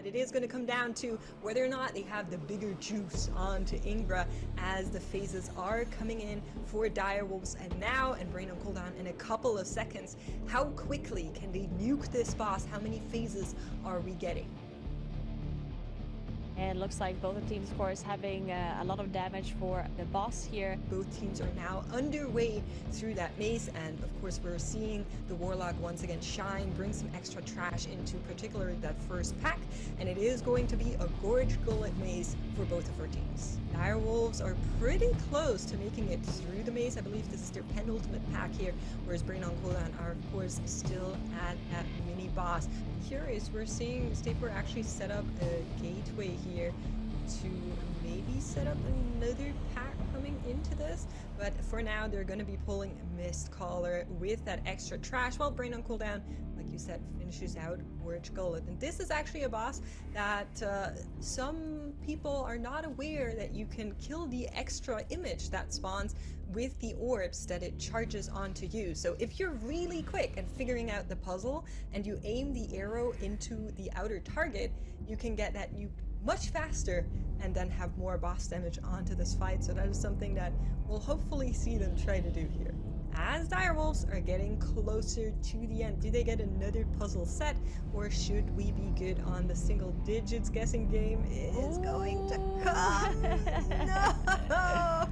But it is going to come down to whether or not they have the bigger juice onto Ingra as the phases are coming in for Direwolves and now, and Brain on cooldown in a couple of seconds. How quickly can they nuke this boss? How many phases are we getting? And it looks like both the teams, of course, having a lot of damage for the boss here. Both teams are now underway through that maze, and of course we're seeing the Warlock once again shine, bring some extra trash into particularly that first pack, and it is going to be a Gorge Gullet maze for both of our teams. Direwolves are pretty close to making it through the maze. I believe this is their penultimate pack here, whereas Brain on cooldown are of course still at that mini boss. Curious, we're seeing Stapler actually set up a gateway here to maybe set up another pack coming into this, but for now they're going to be pulling Mistcaller with that extra trash while Brain on cooldown, like you said, finishes out Gorge Gullet. And this is actually a boss that some people are not aware that you can kill the extra image that spawns with the orbs that it charges onto you. So if you're really quick at figuring out the puzzle and you aim the arrow into the outer target, you can get that much faster and then have more boss damage onto this fight. So that is something that we'll hopefully see them try to do here. As Direwolves are getting closer to the end, do they get another puzzle set, or should we be good on the single digits? Guessing game is going to come. No!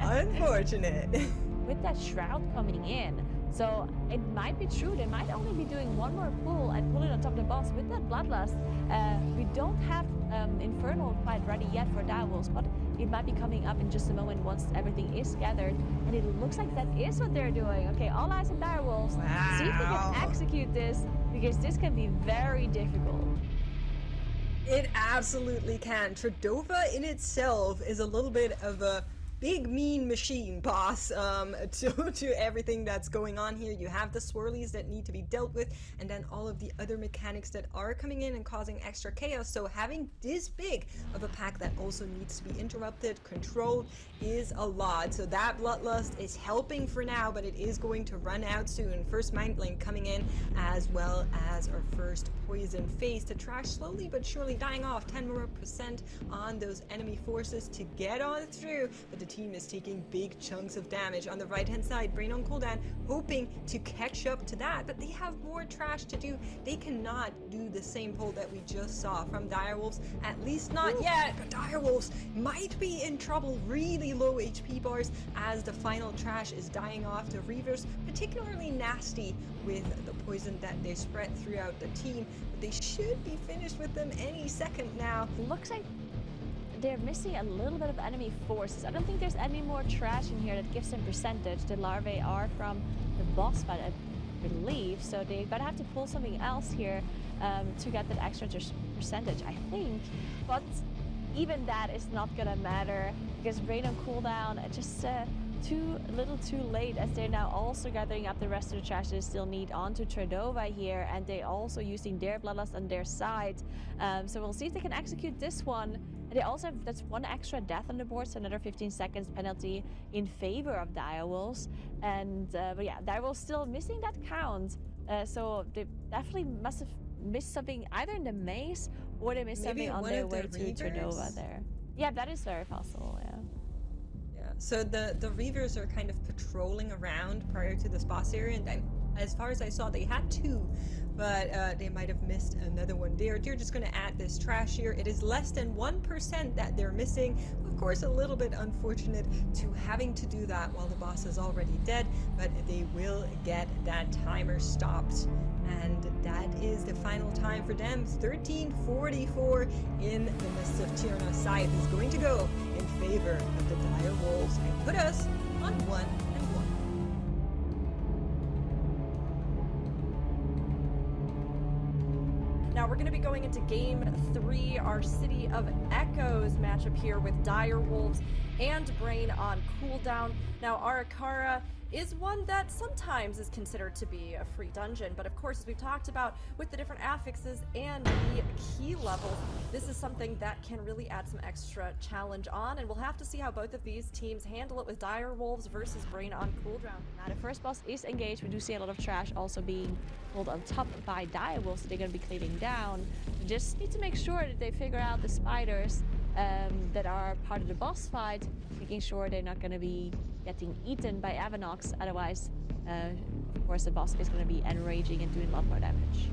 Unfortunate. With that shroud coming in, so it might be true, they might only be doing one more pull and pull it on top of the boss. With that Bloodlust, we don't have Infernal quite ready yet for Direwolves, but it might be coming up in just a moment once everything is gathered, and it looks like that is what they're doing. Okay, all eyes on Direwolves. Wow. See if they can execute this, because this can be very difficult. It absolutely can. Tredova in itself is a little bit of a big mean machine boss to everything that's going on here. You have the swirlies that need to be dealt with, and then all of the other mechanics that are coming in and causing extra chaos. So having this big of a pack that also needs to be interrupted, controlled, is a lot. So that Bloodlust is helping for now, but it is going to run out soon. First Mind Blink coming in, as well as our first poison phase. The trash slowly but surely dying off. 10% more on those enemy forces to get on through, but the team is taking big chunks of damage. On the right hand side, Brain on cooldown hoping to catch up to that, but they have more trash to do. They cannot do the same pull that we just saw from Direwolves, at least not yet. But Direwolves might be in trouble. Really low HP bars as the final trash is dying off. The Reavers particularly nasty with the poison that they spread throughout the team, but they should be finished with them any second now. Looks like they're missing a little bit of enemy forces. I don't think there's any more trash in here that gives them percentage. The larvae are from the boss fight, I believe, so they're gonna have to pull something else here to get that extra percentage, I think. But even that is not gonna matter, because Brain on cooldown just too late, as they're now also gathering up the rest of the trash they still need onto Tredova here, and they're also using their Bloodlust on their side. So we'll see if they can execute this one. And they also have, that's one extra death on the board, so another 15 seconds penalty in favor of Direwolves. And but yeah, Direwolves still missing that count. So they definitely must have missed something either in the maze, or they missed something on their way to Tredova there. Yeah, that is very possible, yeah. So the Reavers are kind of patrolling around prior to this boss area, and as far as I saw, they had two, but they might have missed another one. They're just going to add this trash here. It is less than 1% that they're missing. Of course, a little bit unfortunate to having to do that while the boss is already dead, but they will get that timer stopped. And that is the final time for them. 13:44 in the Mists of Tyrna. Scythe is going to go in favor of the Direwolves and put us on 1-1. Now we're going to be going into Game 3, our City of Echoes matchup here with Direwolves and Brain on cooldown. Now Arakara is one that sometimes is considered to be a free dungeon, but of course, as we've talked about with the different affixes and the key levels, this is something that can really add some extra challenge on, and we'll have to see how both of these teams handle it with Dire Wolves versus Brain on Cooldown. Now the first boss is engaged. We do see a lot of trash also being pulled on top by Dire Wolves, so they're going to be cleaning down. You just need to make sure that they figure out the spiders that are part of the boss fight, making sure they're not going to be getting eaten by Avanox, otherwise of course the boss is going to be enraging and doing a lot more damage.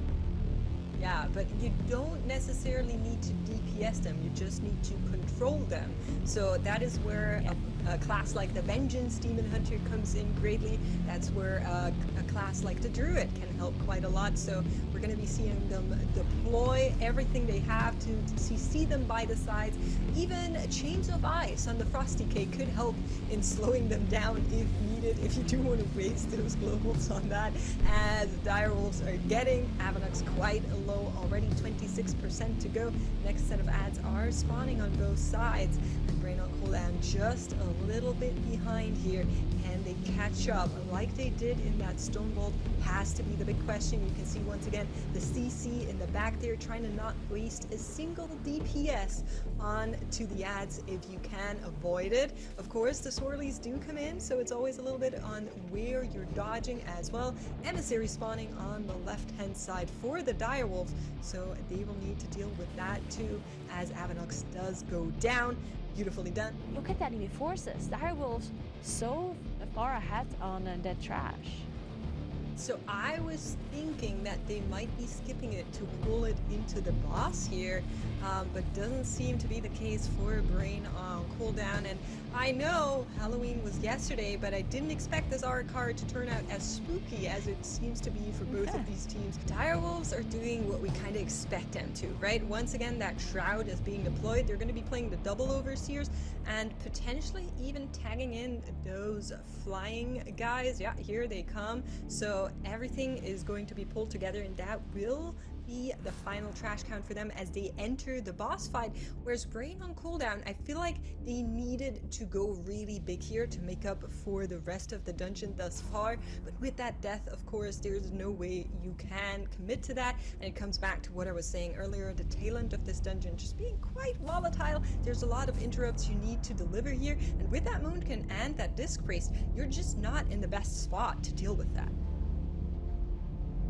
Yeah, but you don't necessarily need to DPS them, you just need to control them. So that is where a class like the Vengeance Demon Hunter comes in greatly. That's where a class like the Druid can help quite a lot. So we're going to be seeing them deploy everything they have to CC them by the sides. Even Chains of Ice on the Frosty Cake could help in slowing them down if needed, if you do want to waste those globals on that. As Dire Wolves are getting Avanox quite low already, 26% to go. Next set of ads are spawning on both sides, and Brain on Cooldown just a little bit behind here. Can they catch up like they did in that Stone Vault? Has to be the big question. You can see once again the CC in the back there, trying to not waste a single DPS on to the ads if you can avoid it. Of course, the swirlies do come in, so it's always a little bit on where you're dodging as well. Emissary spawning on the left-hand side for the Dire Wolves, so they will need to deal with that too as Avanox does go down. Beautifully done. Look at that enemy forces. Dire Wolves so far ahead on that trash. So I was thinking that they might be skipping it to pull it into the boss here, but doesn't seem to be the case for Brain on Cooldown. And I know Halloween was yesterday, but I didn't expect this Aura card to turn out as spooky as it seems to be for both of these teams. Dire Wolves are doing what we kind of expect them to, right? Once again, that Shroud is being deployed. They're going to be playing the double Overseers and potentially even tagging in those flying guys. Yeah, here they come. So everything is going to be pulled together, and that will be the final trash count for them as they enter the boss fight. Whereas Brain on Cooldown, I feel like they needed to go really big here to make up for the rest of the dungeon thus far. But with that death, of course, there's no way you can commit to that. And it comes back to what I was saying earlier, the tail end of this dungeon just being quite volatile. There's a lot of interrupts you need to deliver here. And with that Moonkin and that Disc Priest, you're just not in the best spot to deal with that.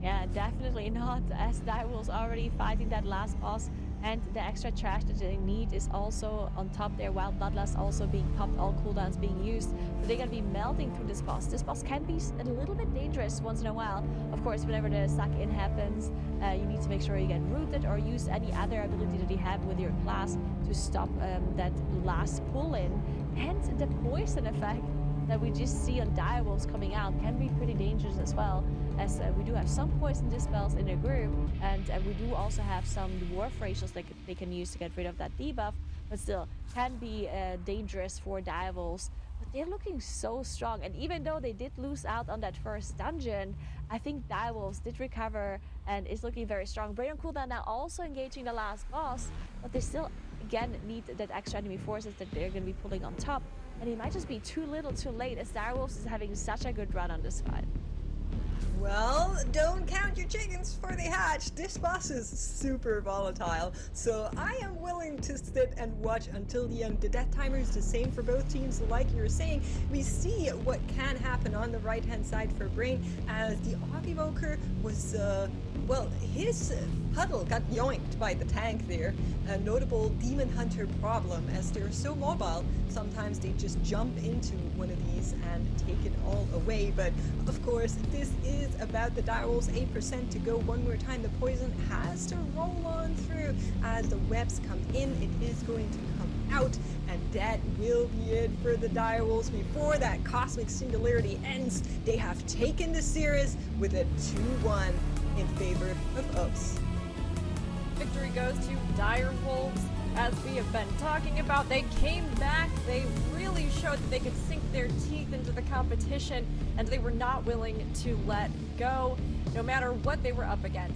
Yeah, definitely not, as Dire Wolves already fighting that last boss, and the extra trash that they need is also on top there, while Bloodlust also being popped, all cooldowns being used. So they're gonna be melting through this boss. This boss can be a little bit dangerous once in a while. Of course, whenever the suck-in happens, you need to make sure you get rooted or use any other ability that you have with your class to stop that last pull-in. And the poison effect that we just see on Dire Wolves coming out can be pretty dangerous as well, as we do have some poison dispels in the group, and we do also have some dwarf ratios that they can use to get rid of that debuff, but still can be dangerous for Dire Wolves. But they're looking so strong, and even though they did lose out on that first dungeon, I think Dire Wolves did recover and is looking very strong. Brain on Cooldown now also engaging the last boss, but they still again need that extra enemy forces that they're going to be pulling on top. And it might just be too little too late, as Dire Wolves is having such a good run on this fight. Well, don't count your chickens before they hatch. This boss is super volatile, so I am willing to sit and watch until the end. The death timer is the same for both teams, like you were saying. We see what can happen on the right-hand side for Brain, as the Evoker was, well, his puddle got yoinked by the tank there. A notable Demon Hunter problem, as they're so mobile, sometimes they just jump into one of these and take it all away. But of course, this is about the Dire Wolves, 8% to go. One more time, the poison has to roll on through as the webs come in. It is going to come out, and that will be it for the Dire Wolves. Before that Cosmic Singularity ends, they have taken the series with a 2-1 in favor of us. Victory goes to Dire Wolves. As we have been talking about, they came back. They really showed that they could sink their teeth into the competition, and they were not willing to let go, no matter what they were up against.